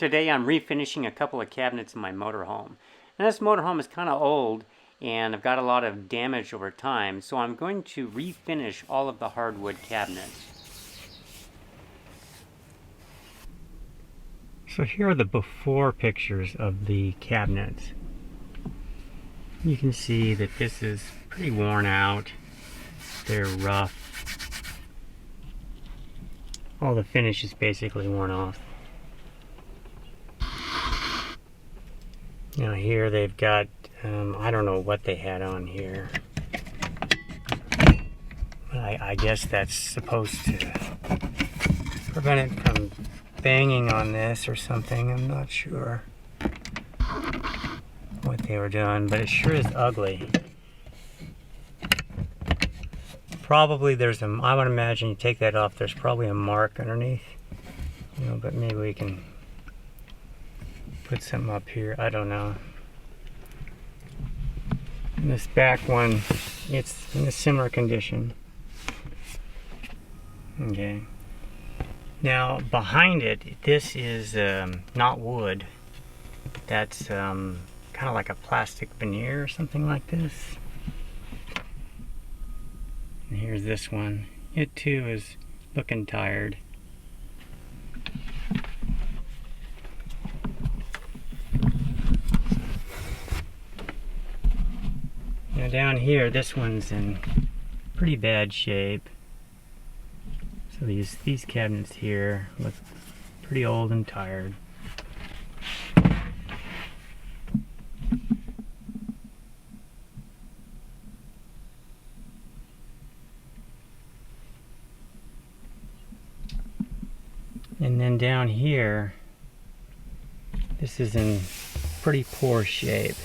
Today I'm refinishing a couple of cabinets in my motorhome. And this motorhome is kind of old and I've got a lot of damage over time, so I'm going to refinish all of the hardwood cabinets. So here are the before pictures of the cabinets. You can see that this is pretty worn out. They're rough. All the finish is basically worn off. Now here they've got, I don't know what they had on here. But I guess that's supposed to prevent it from banging on this or something. I'm not sure what they were doing, but it sure is ugly. Probably there's I would imagine you take that off, there's probably a mark underneath. You know, but maybe we can put something up here. I don't know. And this back one, it's in a similar condition. Okay. Now behind it, this is not wood. That's kind of like a plastic veneer or something like this. And here's this one. It too is looking tired. Now down here, this one's in pretty bad shape. So these cabinets here look pretty old and tired. And then down here, this is in pretty poor shape.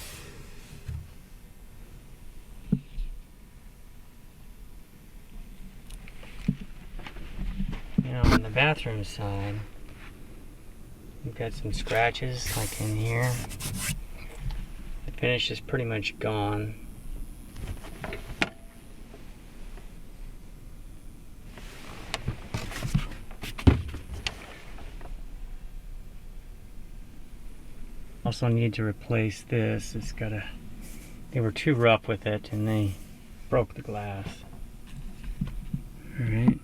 Now on the bathroom side, we've got some scratches like in here. The finish is pretty much gone. Also need to replace this. It's got they were too rough with it and they broke the glass. Alright.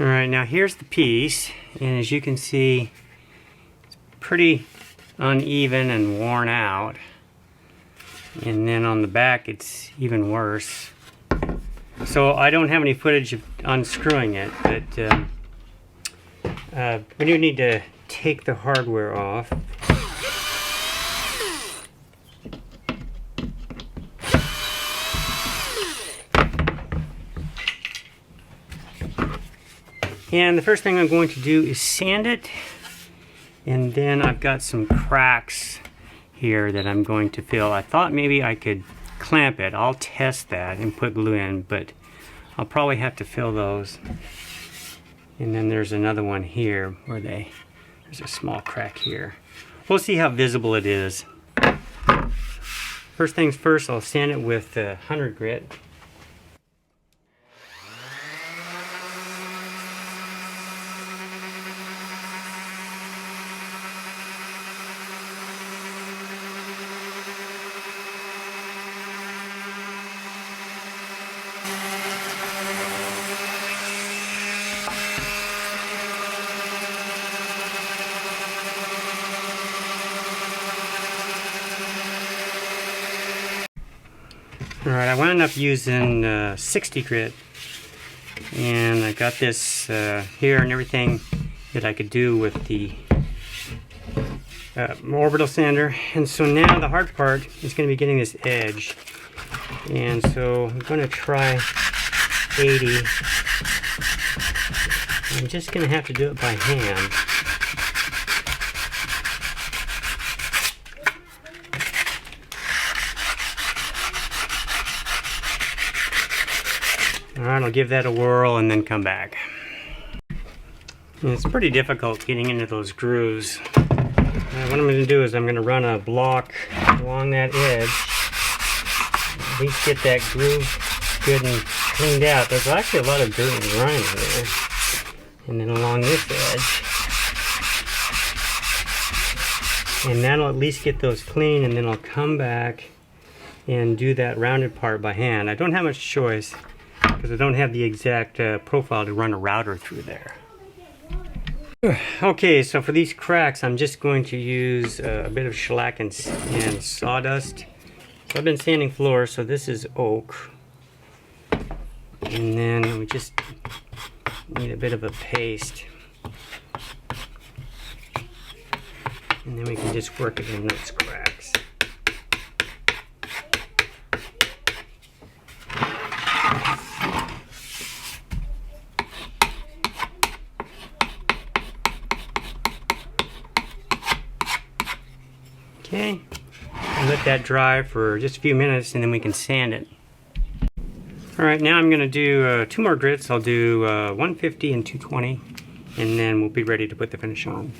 Alright, now here's the piece, and as you can see, it's pretty uneven and worn out. And then on the back it's even worse. So I don't have any footage of unscrewing it, but we do need to take the hardware off. And the first thing I'm going to do is sand it, and then I've got some cracks here that I'm going to fill. I thought maybe I could clamp it. I'll test that and put glue in, but I'll probably have to fill those. And then there's another one here where there's a small crack here. We'll see how visible it is. First things first, I'll sand it with 100 grit. Alright, I wound up using 60 grit, and I got this here and everything that I could do with the orbital sander. And so now the hard part is going to be getting this edge, and so I'm going to try 80. I'm just going to have to do it by hand. Alright, I'll give that a whirl and then come back. And it's pretty difficult getting into those grooves. What I'm going to do is I'm going to run a block along that edge. At least get that groove good and cleaned out. There's actually a lot of dirt and grime here. And then along this edge. And that'll at least get those clean, and then I'll come back and do that rounded part by hand. I don't have much choice because I don't have the exact profile to run a router through there. Okay, so for these cracks, I'm just going to use a bit of shellac and sawdust. So I've been sanding floors, so this is oak. And then we just need a bit of a paste. And then we can just work it in those cracks. Okay, and let that dry for just a few minutes, and then we can sand it. Alright, now I'm going to do 2 more grits. I'll do 150 and 220, and then we'll be ready to put the finish on.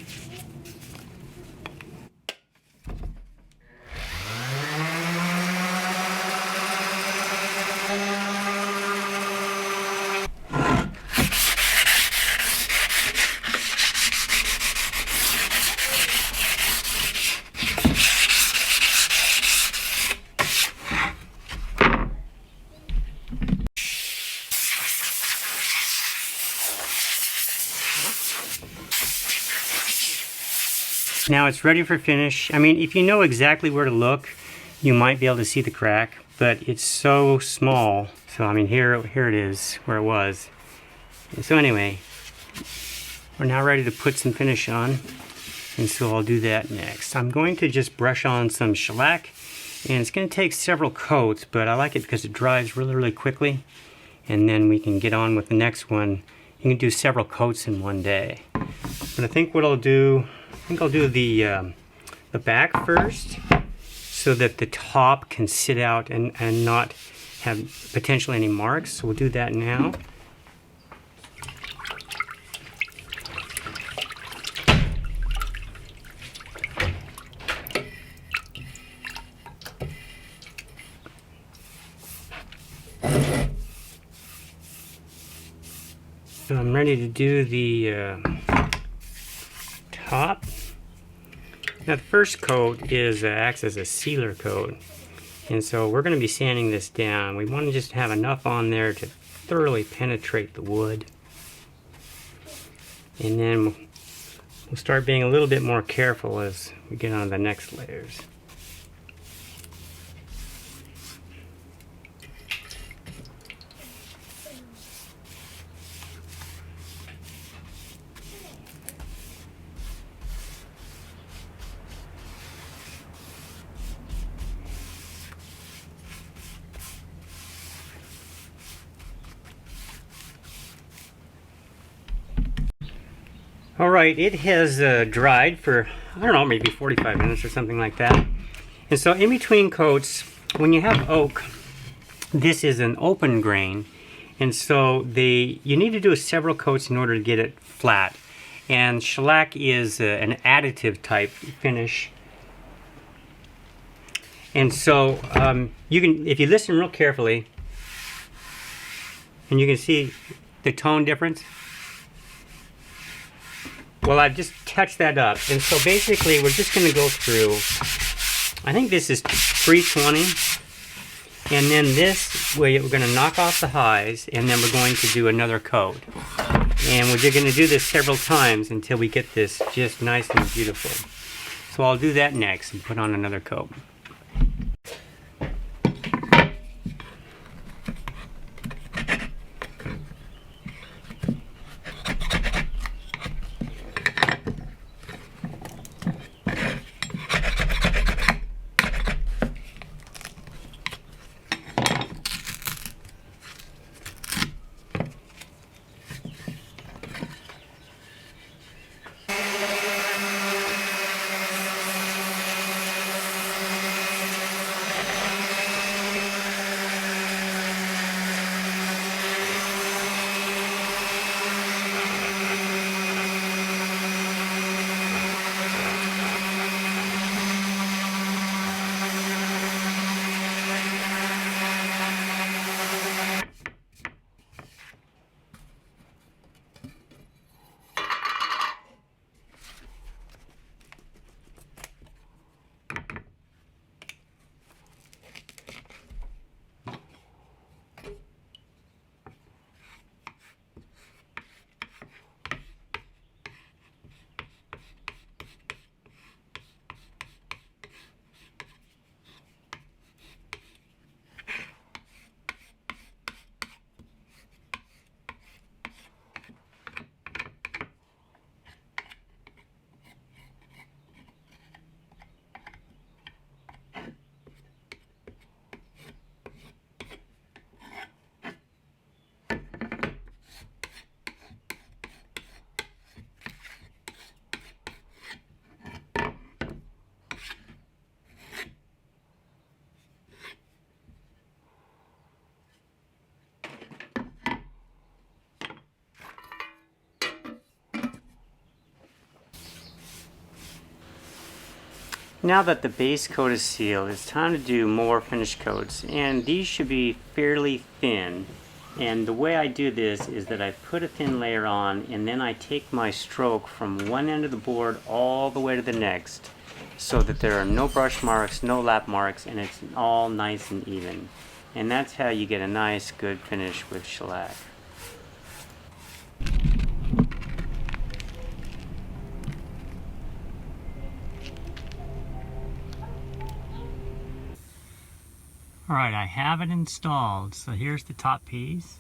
Now it's ready for finish. I mean, if you know exactly where to look, you might be able to see the crack, but it's so small. So I mean, here it is where it was. And so anyway, we're now ready to put some finish on, and so I'll do that next. I'm going to just brush on some shellac, and it's going to take several coats, but I like it because it dries really quickly, and then we can get on with the next one. You can do several coats in one day. But I think what I'll do, I'll do the back first, so that the top can sit out and not have potentially any marks. So we'll do that now. So I'm ready to do the top. Now the first coat acts as a sealer coat, and so we're going to be sanding this down. We want to just have enough on there to thoroughly penetrate the wood, and then we'll start being a little bit more careful as we get on to the next layers. Alright, it has dried for, I don't know, maybe 45 minutes or something like that. And so in between coats, when you have oak, this is an open grain. And so you need to do several coats in order to get it flat. And shellac is an additive type finish. And so you can, if you listen real carefully, and you can see the tone difference. Well, I've just touched that up, and so basically we're just going to go through, I think this is 320, and then this way we're going to knock off the highs, and then we're going to do another coat. And we're going to do this several times until we get this just nice and beautiful. So I'll do that next and put on another coat. now that the base coat is sealed, it's time to do more finish coats, and these should be fairly thin. And the way I do this is that I put a thin layer on, and then I take my stroke from one end of the board all the way to the next, so that there are no brush marks, no lap marks, and it's all nice and even. And that's how you get a nice, good finish with shellac. Alright, I have it installed. So here's the top piece.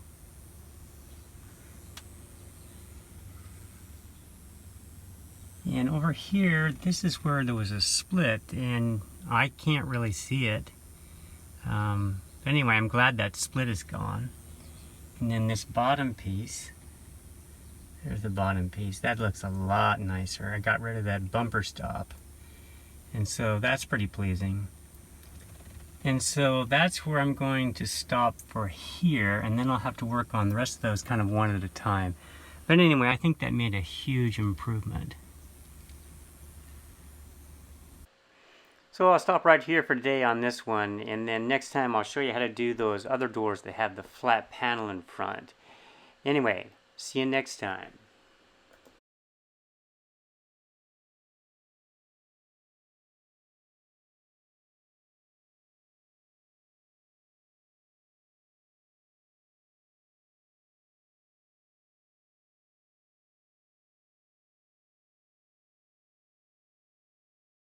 And over here, this is where there was a split, and I can't really see it. Anyway, I'm glad that split is gone. And then this bottom piece, there's the bottom piece. That looks a lot nicer. I got rid of that bumper stop. And so that's pretty pleasing. And so that's where I'm going to stop for here, and then I'll have to work on the rest of those kind of one at a time. But anyway, I think that made a huge improvement. So I'll stop right here for today on this one, and then next time I'll show you how to do those other doors that have the flat panel in front. Anyway, see you next time.